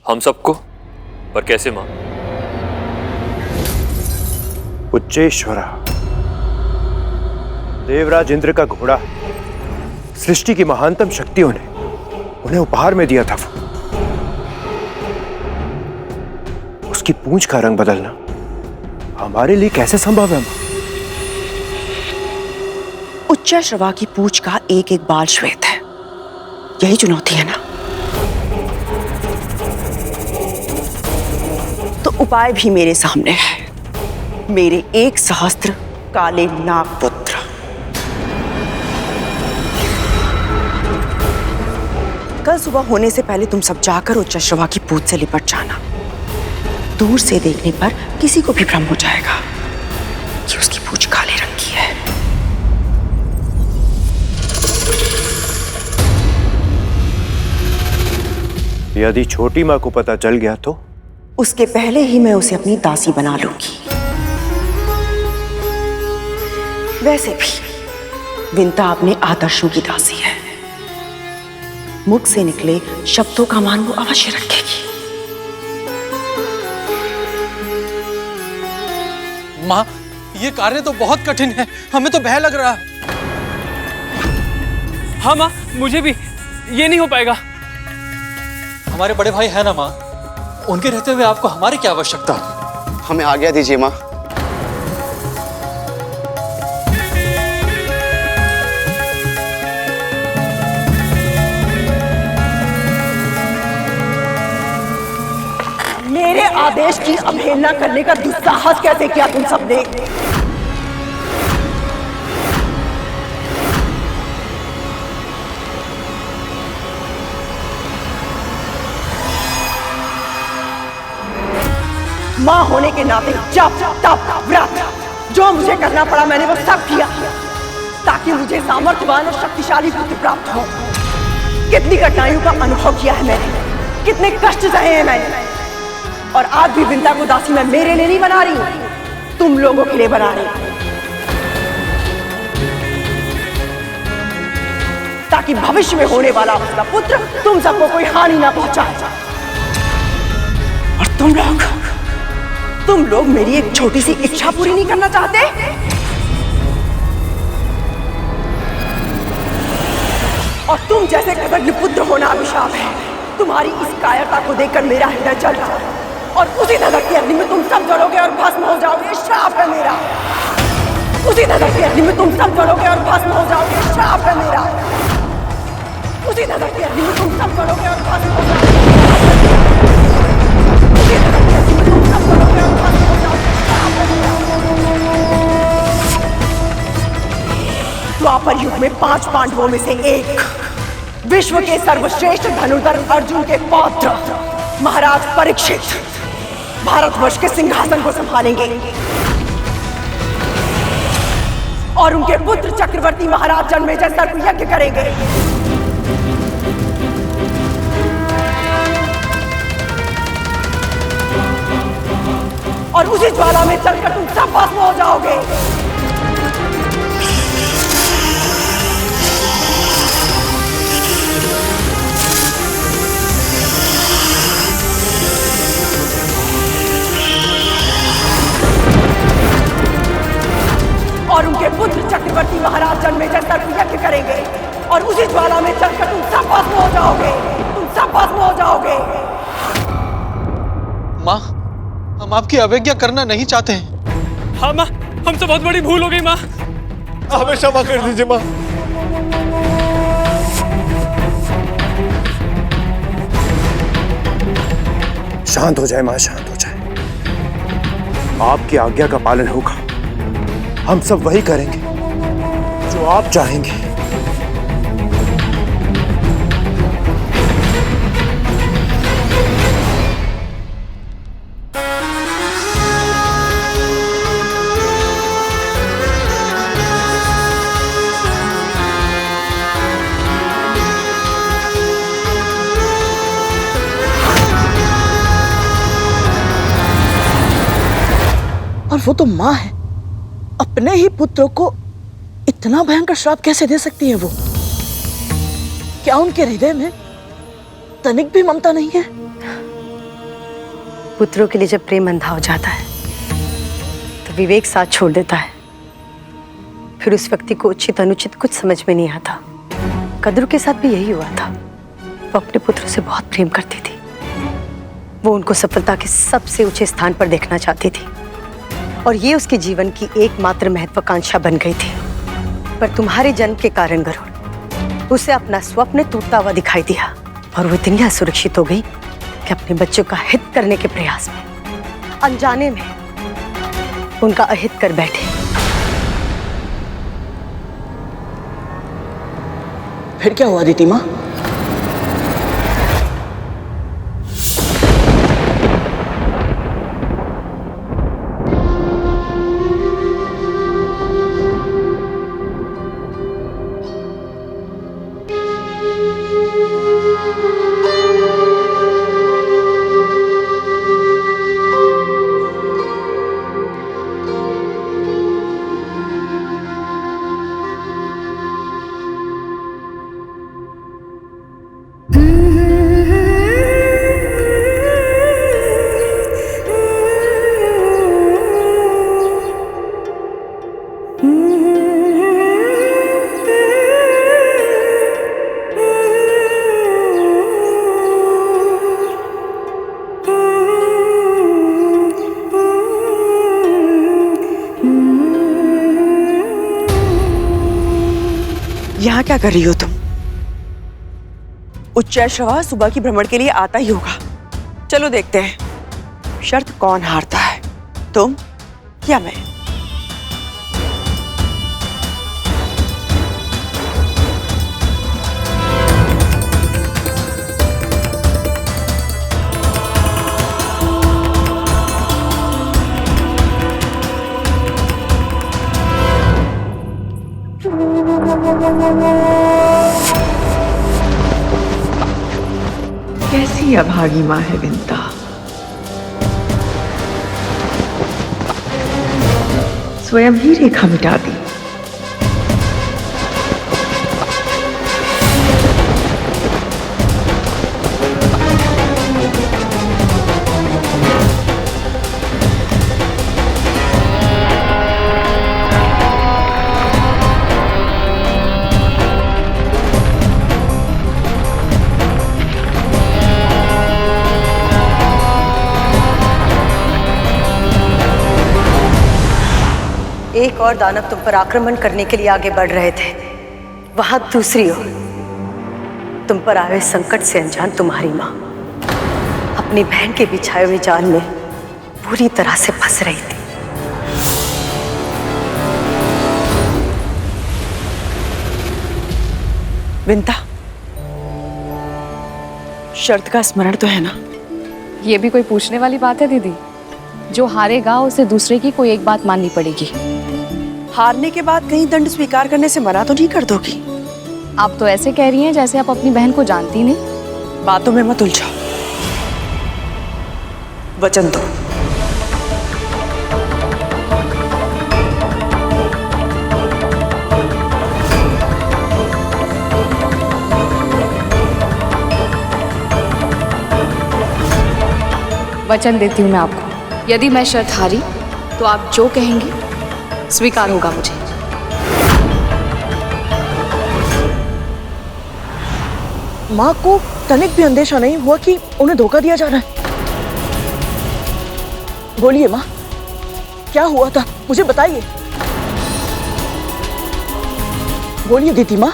हम सबको? पर कैसे मां? उच्चेश्वरा, देवराज इंद्र का घोड़ा, सृष्टि की महानतम शक्तियों ने उन्हें उपहार में दिया था। उसकी पूंछ का रंग बदलना हमारे लिए कैसे संभव है मां? उच्चैश्रवा की पूंछ का एक एक बाल श्वेत है। यही चुनौती है ना? तो उपाय भी मेरे सामने है। मेरे 1 सहस्त्र काले नागपुत्र। कल सुबह होने से पहले तुम सब जाकर उच्चैश्रवा की पूंछ से लिपट जाना। दूर से देखने पर किसी को भी भ्रम हो जाएगा कि उसकी पूंछ काले रंग की है। यदि छोटी मां को पता चल गया तो? उसके पहले ही मैं उसे अपनी दासी बना लूंगी। वैसे भी विंता अपने आदर्शों की दासी है। मुख से निकले शब्दों का मान वो अवश्य रखेगी। माँ, ये कार्य तो बहुत कठिन है, हमें तो भय लग रहा है। हाँ माँ, मुझे भी। ये नहीं हो पाएगा। हमारे बड़े भाई है ना माँ, उनके रहते हुए आपको हमारी क्या आवश्यकता? हमें आज्ञा दीजिए माँ। मेरे आदेश की अवहेलना करने का दुस्साहस कैसे किया तुम सबने? मां होने के नाते जप तप व्रत जो मुझे करना पड़ा मैंने वो सब किया ताकि मुझे सामर्थ्यवान और शक्तिशाली पुत्र प्राप्त हो। कितनी कठिनाइयों का अनुभव किया है मैंने, कितने कष्ट सहे हैं मैंने, और आज भी विंता को दासी मैं मेरे लिए नहीं बना रही हूं, तुम लोगों के लिए बना रही हूं, ताकि भविष्य में होने वाला उसका पुत्र तुम सबको कोई हानि ना पहुंचाए। और तुम लोग मेरी एक छोटी सी इच्छा पूरी नहीं करना चाहते? और तुम जैसे कृतज्ञ पुत्र होना अभिशाप है। तुम्हारी इस कायरता को देखकर मेरा हृदय जल रहा है, और उसी नजर की अग्नि में तुम सब जलोगे और भस्म हो जाओगे। श्राप है मेरा। उसी नजर की अग्नि में तुम सब जलोगे और भस्म हो जाओगे। श्राप है मेरा। उसी नजर की अग्नि में तुम सब जलोगे और भस्म हो जाओगे। उसी नजर की अग्नि में तुम सब जलोगे और भस्म हो जाओगे। श्राप है मेरा। द्वापर युग में 5 पांडवों में से एक, विश्व के सर्वश्रेष्ठ धनुर्धर अर्जुन के पौत्र महाराज परीक्षित भारतवर्ष के सिंहासन को संभालेंगे, और उनके पुत्र चक्रवर्ती महाराज जन्मेजय सर्प यज्ञ करेंगे। और उसी ज्वाला में चलकर तुम सब भस्म हो जाओगे। और उनके पुत्र चक्रवर्ती महाराज जन्मेजय सर्प यज्ञ करेंगे, और उसी ज्वाला में चलकर तुम सब भस्म हो जाओगे। तुम सब भस्म हो जाओगे। माँ, हम आपकी अवज्ञा करना नहीं चाहते हैं। हाँ माँ, हमसे बहुत बड़ी भूल हो गई माँ। हमें क्षमा कर दीजिए माँ। शांत हो जाए मां, शांत हो जाए। आपकी आज्ञा का पालन होगा। हम सब वही करेंगे जो आप चाहेंगे। और वो तो माँ है, अपने ही पुत्रों को इतना भयंकर श्राप कैसे दे सकती है वो? क्या उनके हृदय में तनिक भी ममता नहीं है? पुत्रों के लिए जब प्रेम अंधा हो जाता है तो विवेक साथ छोड़ देता है। फिर उस व्यक्ति को उचित अनुचित कुछ समझ में नहीं आता। कद्रू के साथ भी यही हुआ था। वो अपने पुत्रों से बहुत प्रेम करती थी। वो उनको सफलता के सबसे ऊंचे स्थान पर देखना चाहती थी और ये उसके जीवन की एकमात्र महत्वाकांक्षा बन गई थी। पर तुम्हारे जन्म के कारण गरुड़ उसे अपना स्वप्न टूटता हुआ दिखाई दिया और वो इतनी असुरक्षित हो गई कि अपने बच्चों का हित करने के प्रयास में अनजाने में उनका अहित कर बैठे। फिर क्या हुआ दीदी माँ? यहाँ क्या कर रही हो तुम? उच्चैश्रवा सुबह की भ्रमण के लिए आता ही होगा। चलो देखते हैं शर्त कौन हारता है, तुम या मैं। कैसी अभागी माँ है विंता। स्वयं ही रेखा मिटा दी। एक और दानव तुम पर आक्रमण करने के लिए आगे बढ़ रहे थे, वहां दूसरी ओर तुम पर आए संकट से अनजान तुम्हारी मां अपनी बहन के बिछाए हुए जाल में पूरी तरह से फंस रही थी। विंता, शर्त का स्मरण तो है ना? ये भी कोई पूछने वाली बात है दीदी? जो हारेगा उसे दूसरे की कोई एक बात माननी पड़ेगी। हारने के बाद कहीं दंड स्वीकार करने से मना तो नहीं कर दोगी? आप तो ऐसे कह रही हैं जैसे आप अपनी बहन को जानती नहीं। बातों में मत उलझो, वचन दो। वचन देती हूँ मैं आपको, यदि मैं शर्त हारी तो आप जो कहेंगी स्वीकार होगा मुझे। माँ को तनिक भी अंदेशा नहीं हुआ कि उन्हें धोखा दिया जा रहा है। बोलिए माँ, क्या हुआ था, मुझे बताइए। बोलिए दीदी माँ।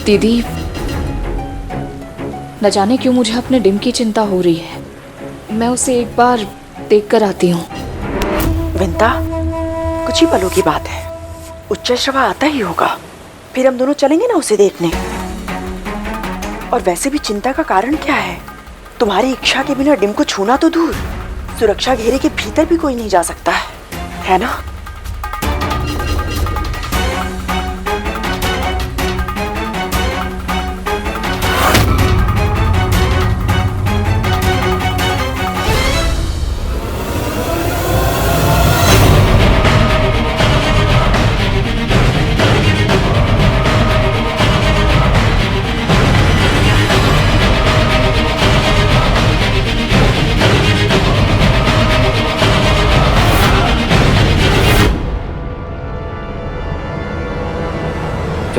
दीदी, न जाने क्यों मुझे अपने डिम की चिंता हो रही है। मैं उसे एक बार देख कर आती हूँ। विंता, कुछ ही पलों की बात है, उच्चैश्रवा आता ही होगा, फिर हम दोनों चलेंगे ना उसे देखने। और वैसे भी चिंता का कारण क्या है? तुम्हारी इच्छा के बिना डिम को छूना तो दूर, सुरक्षा घेरे के भीतर भी कोई नहीं जा सकता है ना?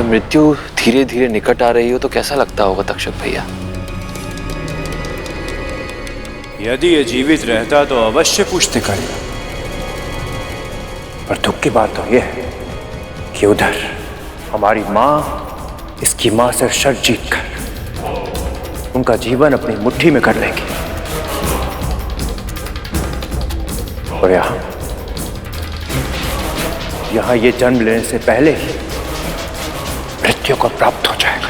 जब मृत्यु धीरे धीरे निकट आ रही हो तो कैसा लगता होगा तक्षक भैया? यदि ये जीवित रहता तो अवश्य पूछते करेगा। पर दुख की बात तो यह है कि उधर हमारी मां इसकी मां से शर्त जीत कर उनका जीवन अपनी मुट्ठी में कर लेंगे और यहां ये जन्म लेने से पहले ही मृत्यु को प्राप्त हो जाएगा।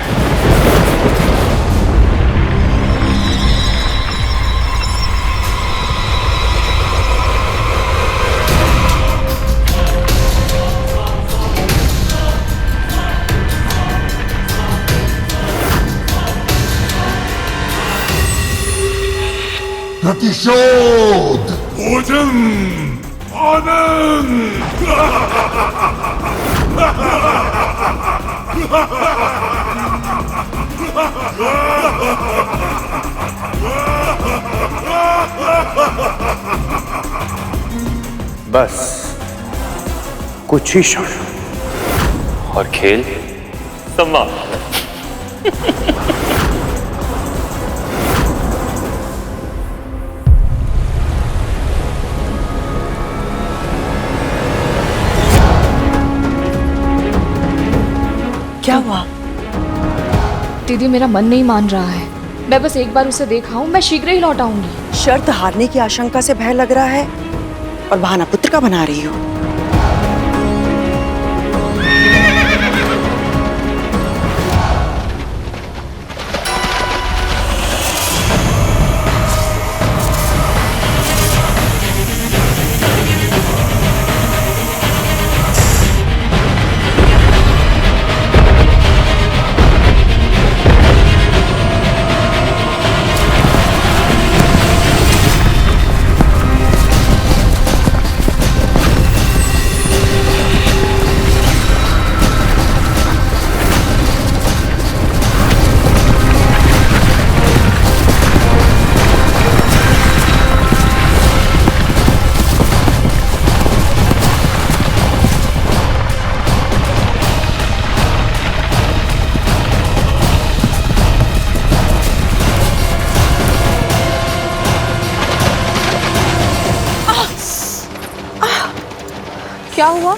प्रतिशोध, भोजन, आनंद। बस कुछ ही क्षण और खेल समाप्त। क्या हुआ? दीदी मेरा मन नहीं मान रहा है। मैं बस एक बार उसे देखा हूँ, मैं शीघ्र ही लौट आऊंगी। शर्त हारने की आशंका से भय लग रहा है और बहाना पुत्र का बना रही हो। क्या हुआ?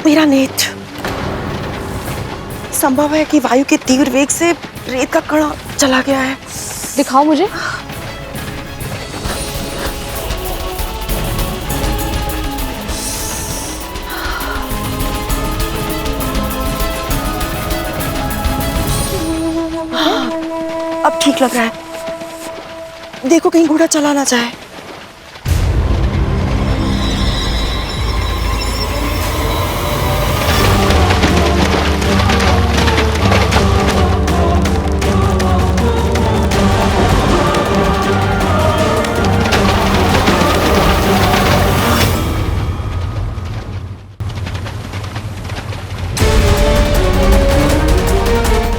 मेरा नेत्र। संभव है कि वायु के तीव्र वेग से रेत का कण चला गया है। दिखाओ मुझे। अब ठीक लग रहा है। देखो कहीं घोड़ा चला ना जाए।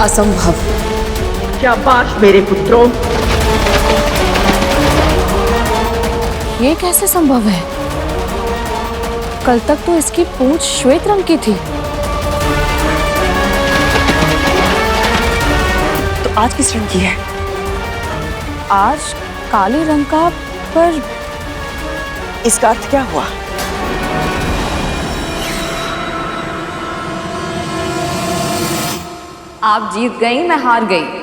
असंभव। शाबाश मेरे पुत्रों। ये कैसे संभव है? कल तक तो इसकी पूंछ श्वेत रंग की थी। तो आज किस रंग की है? आज काले रंग का। पर इसका अर्थ क्या हुआ? आप जीत गई, मैं हार गई।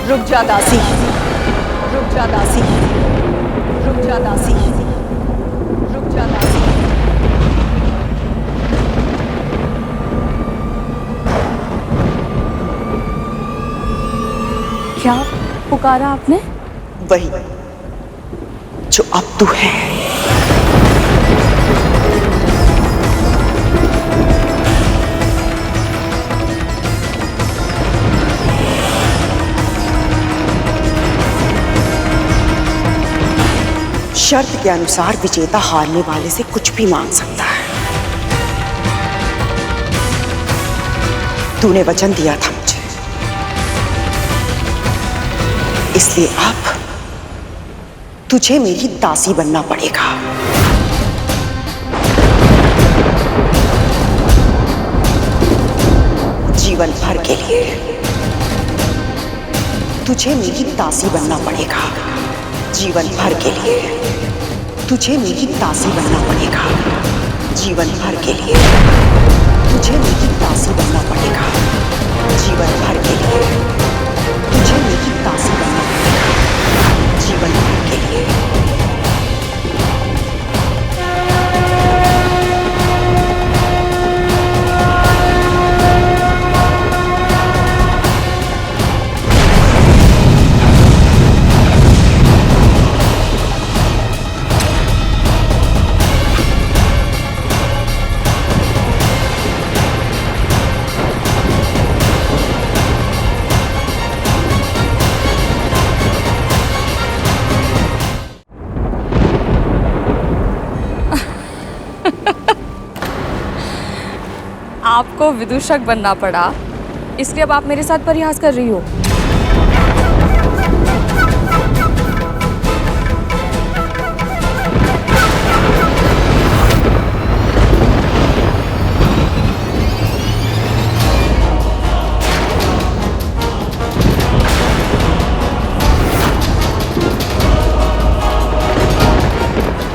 रुक जा दासी, रुक जा दासी, रुक जा दासी, रुक जा दासी। क्या पुकारा आपने? वही जो अब तू है। शर्त के अनुसार विजेता हारने वाले से कुछ भी मांग सकता है। तूने वचन दिया था मुझे, इसलिए अब तुझे मेरी दासी बनना पड़ेगा। जीवन भर के लिए तुझे मेरी दासी बनना पड़ेगा। जीवन भर के लिए तुझे मेरी दासी बनना पड़ेगा। जीवन भर के लिए तुझे मेरी दासी बनना पड़ेगा। जीवन भर के लिए तुझे मेरी दासी बनना पड़ेगा। जीवन भर के लिए। आपको विदूषक बनना पड़ा, इसलिए अब आप मेरे साथ परिहास कर रही हो।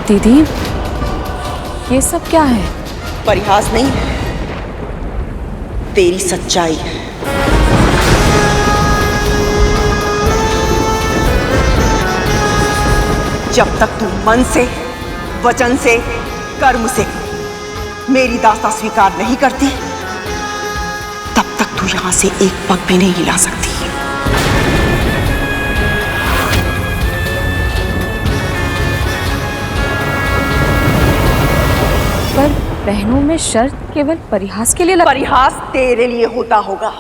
दीदी, ये सब क्या है? परिहास नहीं है, तेरी सच्चाई है। जब तक तू मन से, वचन से, कर्म से मेरी दास्ता स्वीकार नहीं करती, तब तक तू यहां से एक पग भी नहीं हिला सकती। पर बहनों में शर्त केवल परिहास के लिए परिहास तेरे लिए होता होगा,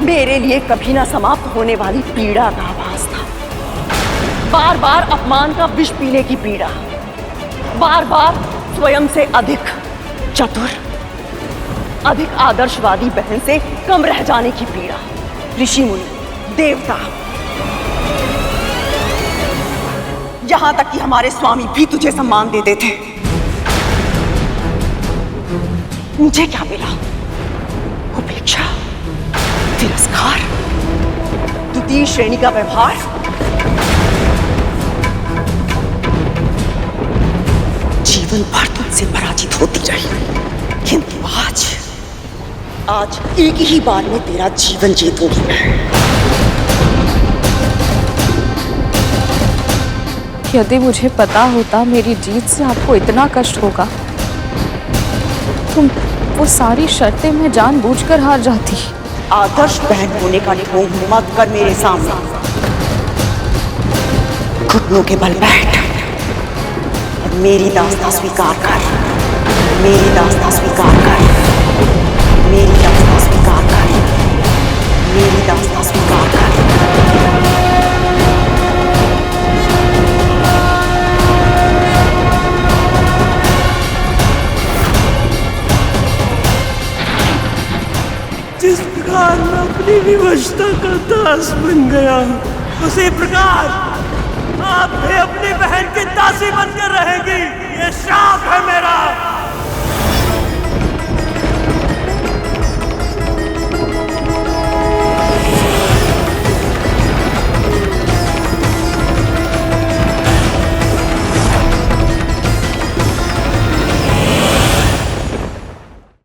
मेरे लिए कभी ना समाप्त होने वाली पीड़ा का आभास था। बार बार अपमान का विष पीने की पीड़ा, बार बार स्वयं से अधिक चतुर, अधिक आदर्शवादी बहन से कम रह जाने की पीड़ा। ऋषि मुनि, देवता, यहां तक कि हमारे स्वामी भी तुझे सम्मान देते थे। मुझे क्या मिला? उपेक्षा, तिरस्कार, द्वितीय श्रेणी का व्यवहार। जीवन भर तुझसे पराजित होती रही, किंतु आज एक ही बार में तेरा जीवन जीतूंगी मैं। यदि मुझे पता होता मेरी जीत से आपको इतना कष्ट होगा, तो वो सारी शर्तें मैं जानबूझकर हार जाती। आदर्श बहन होने का ढोंग मत कर मेरे सामने। घुटनों के बल बैठ और मेरी दास्तां स्वीकार कर। मेरी दास्तां स्वीकार कर। मेरी दास्तां स्वीकार कर। मेरी दास्तां स्वीकार कर। जिस प्रकार मैं अपनी विवशता का दास बन गया, उसी प्रकार आप भी अपनी बहन की दासी बनकर रहेंगी। ये श्राप है मेरा।